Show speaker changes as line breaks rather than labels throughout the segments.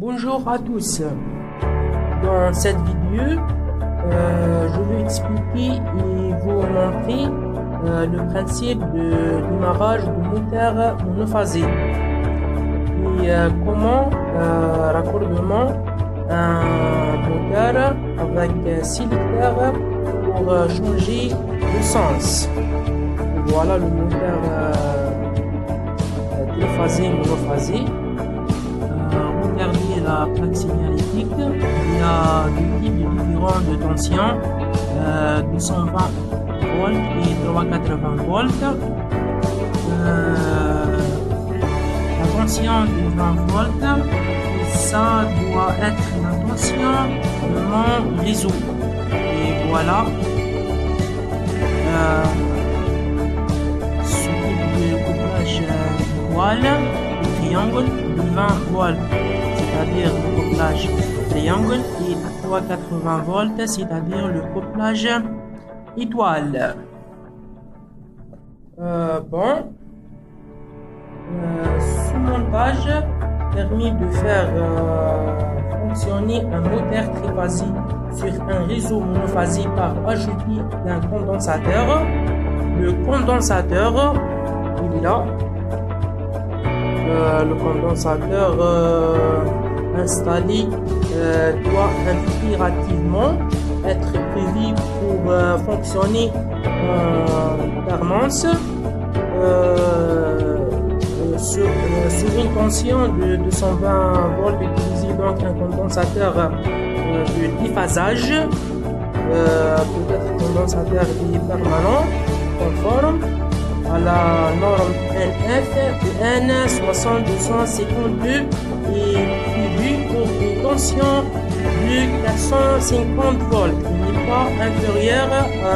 Bonjour à tous. Dans cette vidéo, je vais expliquer et vous montrer le principe de démarrage de moteur monophasé et comment raccordement un moteur avec sélecteur pour changer de sens. Voilà le moteur triphasé monophasé. Regardez la plaque signalétique. Il y a deux types différents de tension, 220 volts et 380 volts. La tension de 20 volts, ça doit être la tension de mon réseau. Et voilà. Ce type de couplage étoile, le triangle de 20 volts, c'est-à-dire le couplage triangle, et 380 volts, c'est-à-dire le couplage étoile. Ce montage permet de faire fonctionner un moteur triphasé sur un réseau monophasé par ajouter d'un condensateur. Le condensateur, il est là. Le condensateur installé doit impérativement être prévu pour fonctionner en permanence sur une tension de 220 volts. Utiliser donc un condensateur de déphasage, peut-être condensateur permanent conforme à la norme NF N 6252 et prévu pour une tension de 450 volts. Il n'est pas inférieur à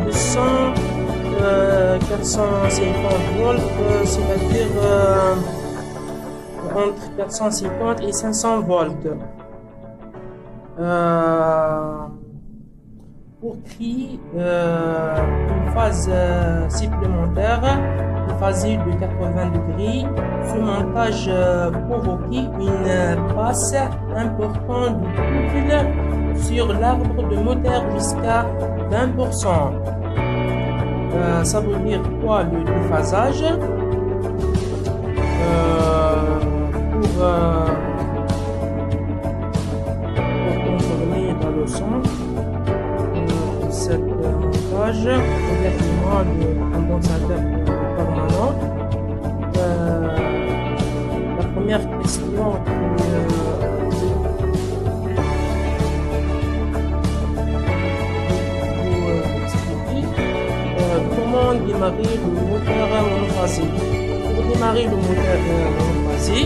450 volts, c'est-à-dire entre 450 et 500 volts. Pour créer une phase supplémentaire, une phase de 80 degrés, ce montage provoquait une passe importante de couple sur l'arbre de moteur jusqu'à 20%. Ça veut dire quoi le déphasage? Pour contourner dans le sens cet montage, ouvertement de condensateur permanent. La première question comment démarrer le moteur monophasé? Pour démarrer le moteur monophasé,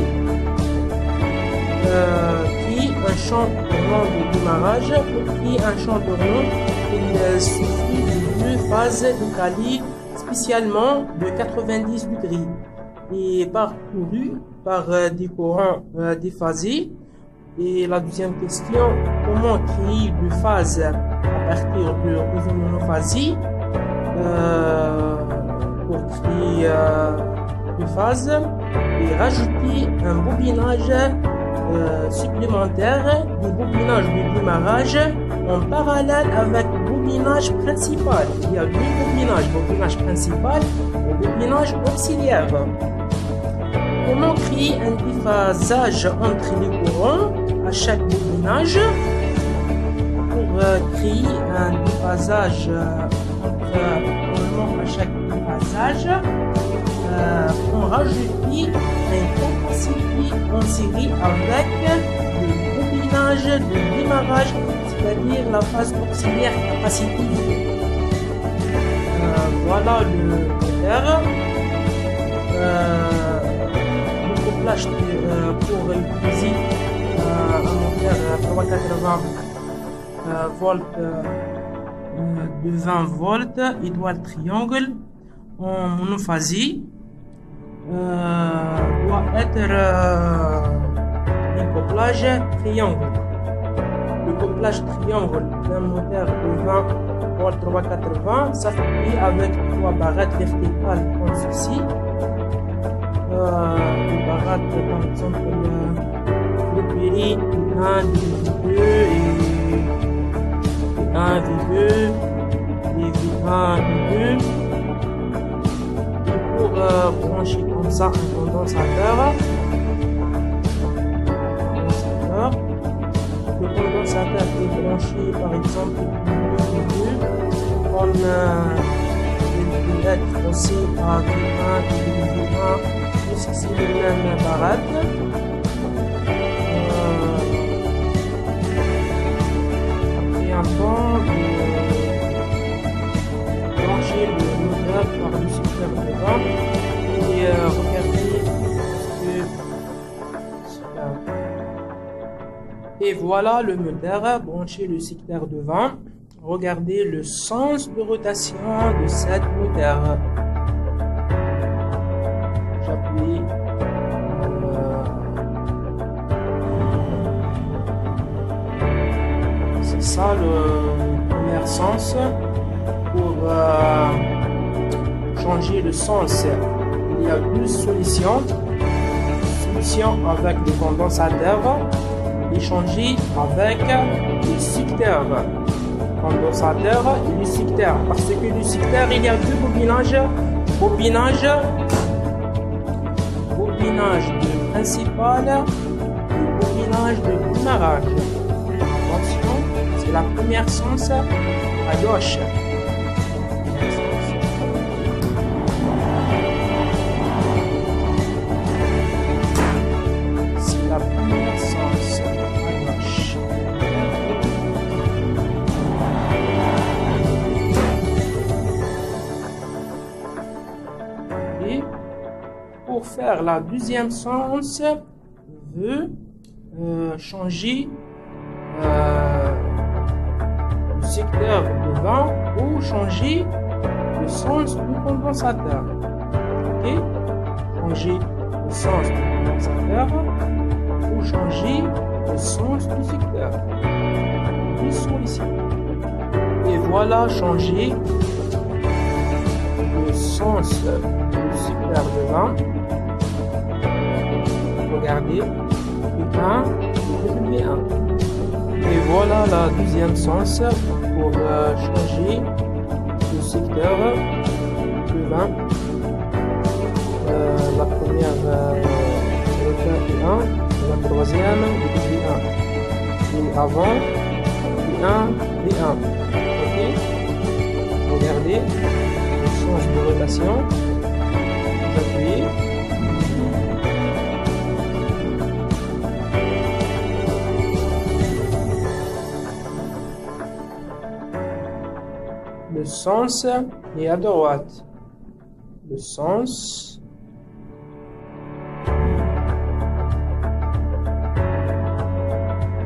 qui un champ tournant de démarrage. Pour créer un champ tournant, il suffit de deux phases décalées spécialement de 90 degrés et parcourues par des courants déphasés. Et la deuxième question, comment créer deux phases à partir de réseau monophasé? Pour créer deux phases et rajouter un bobinage supplémentaire, du bobinage de démarrage en parallèle avec le bobinage principal. Il y a deux bobinage principal et bobinage auxiliaire. Comment créer un déphasage entre les courants à chaque bobinage? Pour créer un déphasage à chaque déphasage, on rajoute une capacité en série avec le bobinage de démarrage, c'est-à-dire la phase auxiliaire capacitive. Voilà le moteur. Le couplage pour utiliser un moteur 380 volts de 20 volts, étoile triangle en monophasé, doit être un couplage triangle. Le couplage triangle d'un moteur de 20 volts 380 s'appuie avec trois barrettes verticales comme ceci. Les barrettes, par exemple, le V1, V2 et V1, V2 et V1, V2. Et pour brancher comme ça un condensateur, le condensateur est branché par exemple comme il peut être aussi à V1, V1, puisque c'est le même barrette. Après un temps de brancher le moteur par le secteur devant et regardez ce que et voilà le moteur branché le secteur devant. Regardez le sens de rotation de cette moteur. J'appuie. C'est ça le premier sens. Pour changer le sens, il y a deux solutions. Solution avec le condensateur et changer avec le secteur. Condensateur et le secteur. Parce que le secteur, il y a deux bobinages. Bobinage de principal et bobinage de démarrage. Attention, c'est la première sens à gauche. C'est la première sens à gauche. Et pour faire la deuxième sens, je veux changer le secteur devant ou changer le sens du condensateur. Ok, changer le sens du condensateur ou changer le sens du secteur. Deux solutions. Et voilà, changer le sens du secteur devant. Regardez, V1 et V1. Et voilà la deuxième sens pour changer le secteur devant. La première V1, la troisième V1. Et avant V1, V1. Ok, regardez le sens de rotation. J'appuie. Le sens est à droite. Le sens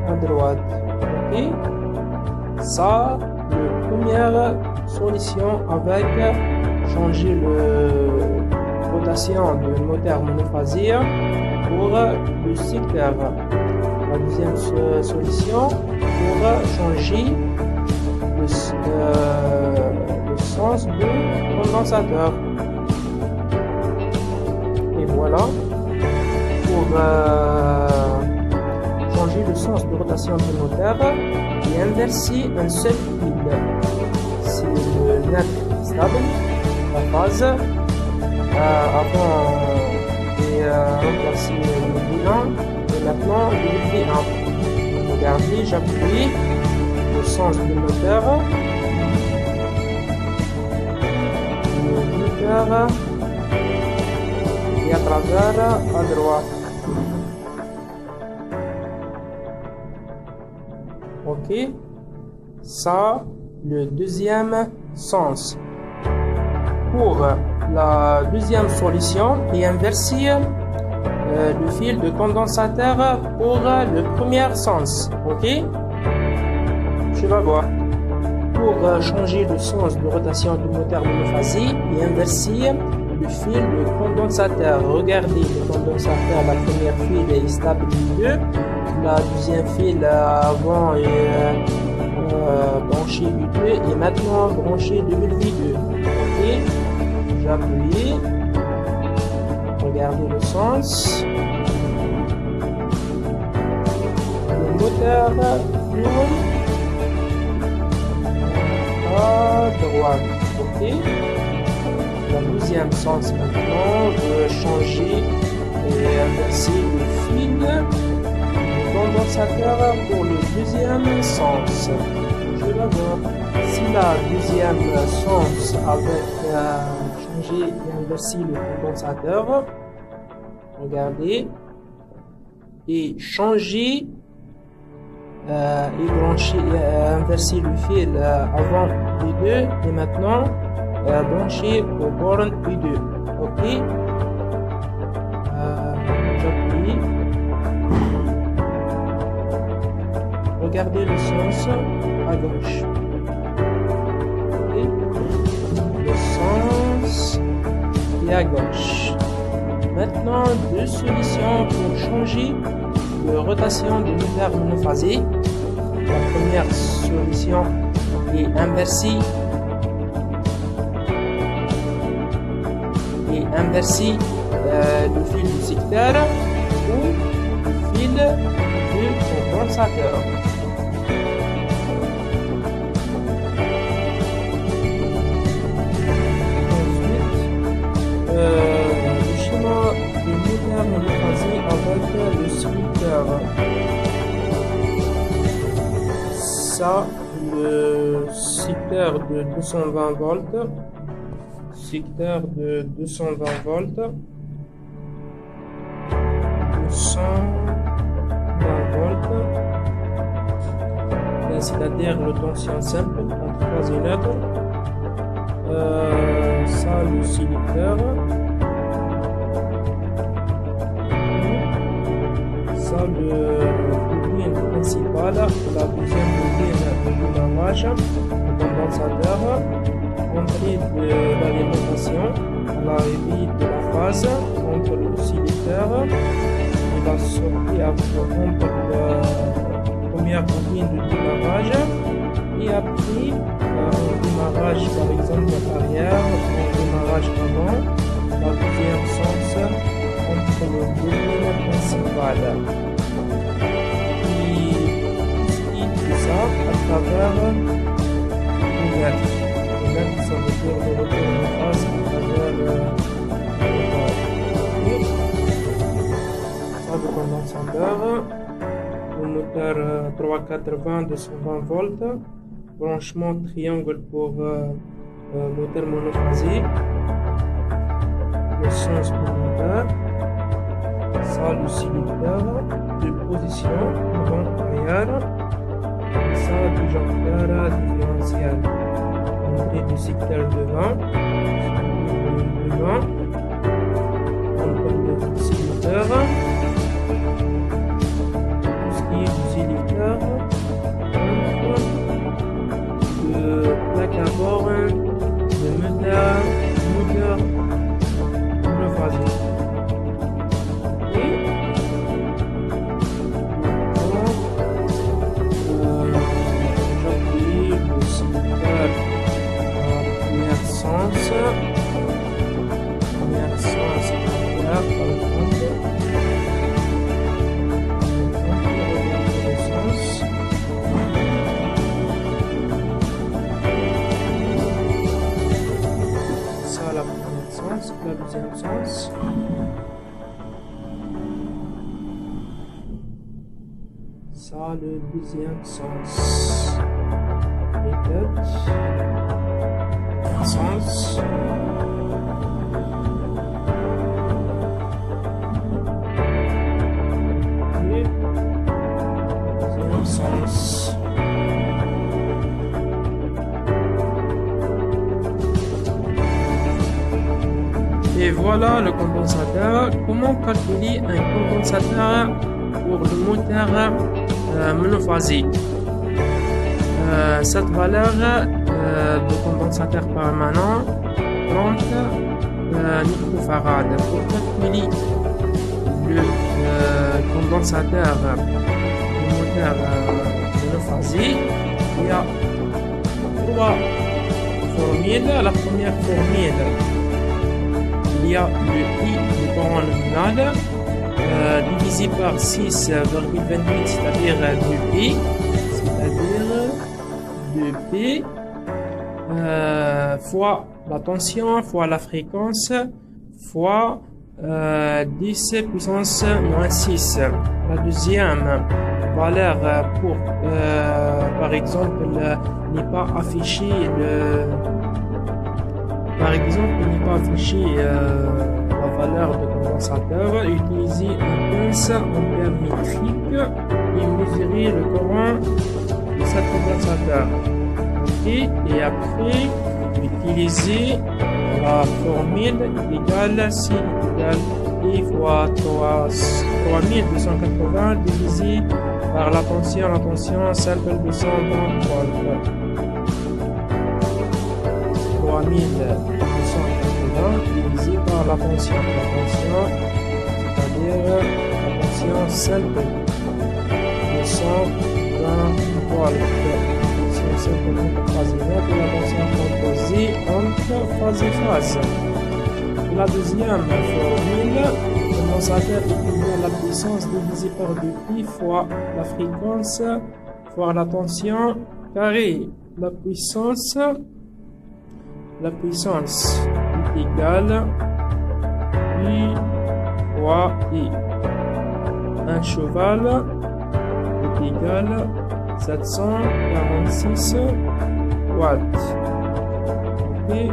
à droite. Ok. Ça, la première solution avec changer la rotation du moteur monophasique pour le secteur. La deuxième solution pour changer le sens du condensateur. Et voilà, pour changer le sens de rotation du moteur et inverser un seul fil. C'est le net stable, la phase, avant de remplacer le V1 et maintenant le V1. Regardez, j'appuie le sens du moteur. Le moteur et à travers à droite. Ok, ça le deuxième sens. Pour la deuxième solution et inverser le fil de condensateur pour le premier sens. Ok, je vais voir. Pour changer le sens de rotation du moteur monophasique et inverser le fil de condensateur. Regardez le condensateur, la première fil est stabilisée, la deuxième fil avant est branché U2 et maintenant branché W2. Ok, j'appuie. Regardez le sens. Le sélecteur tourne à droite. Ok. La deuxième sens maintenant, changer et inverser le fil du condensateur pour le deuxième sens. Je vais voir si la deuxième sens avec changer et inverser le condensateur. Regardez. Et changer et brancher, inverser le fil avant U2 et maintenant brancher au borne U2. Ok. J'appuie. Regardez le sens à gauche. Okay. Le sens et à gauche. Maintenant, deux solutions pour changer de rotation de moteur monophasé. La première solution est inverser le fil du secteur ou le fil du condensateur. Le schéma du moteur monophasé avec le sélecteur. Ça, le secteur de 220 volts. Secteur de 220 volts. 220 volts. C'est-à-dire le tension simple entre phase et neutre. Ça, le sélecteur. Ça, le bobine principal, la deuxième bobine de démarrage, le condensateur, entrée de l'alimentation, à l'arrivée de la phase entre le sélecteur et la sortie entre la première bobine de démarrage et après au démarrage par exemple arrière, au démarrage avant, la deuxième sens entre le bobine principal. Et tout ça à travers le mètre. Le mètre, ça veut dire le retour de phase à travers le ça, le condensateur. Le moteur 380 220 volts. Branchement triangle pour moteur monophasé. Le sens du moteur. Ça, le sélecteur de position avant arrière. Ça, du joncteur différentiel. Entrée du secteur devant. Entre le sélecteur. Tout ce qui est du sélecteur. Le plaque à bord, le moteur monophasé. La deuxième sens. Ça, le deuxième sens. Méthode. Sens. Et deuxième sens. Et voilà le condensateur. Comment calculer un condensateur pour le moteur monophasé? Cette valeur de condensateur permanent 30 microfarad. Pour calculer le condensateur du moteur monophasé, il y a trois formules. La première formule, il y a le I du courant nominal divisé par 6,28, c'est-à-dire 2p, fois la tension, fois la fréquence, fois 10 puissance moins 6. La deuxième valeur pour, par exemple, n'est pas affiché la valeur de condensateur. Utiliser un pince ampère métrique et mesurer le courant de cet condensateur. Et après, utiliser la formule égale C égale I fois 3280 divisé par la tension simple de 120 volts. 3280 divisé par la tension, c'est-à-dire la tension simple de 120 volts. De la tension composée entre phase et phase. La deuxième formule, le condensateur équivaut la puissance divisée par 2π fois la fréquence fois la tension carré. La puissance est égale I fois I. Un cheval est égal 746 watts. Okay.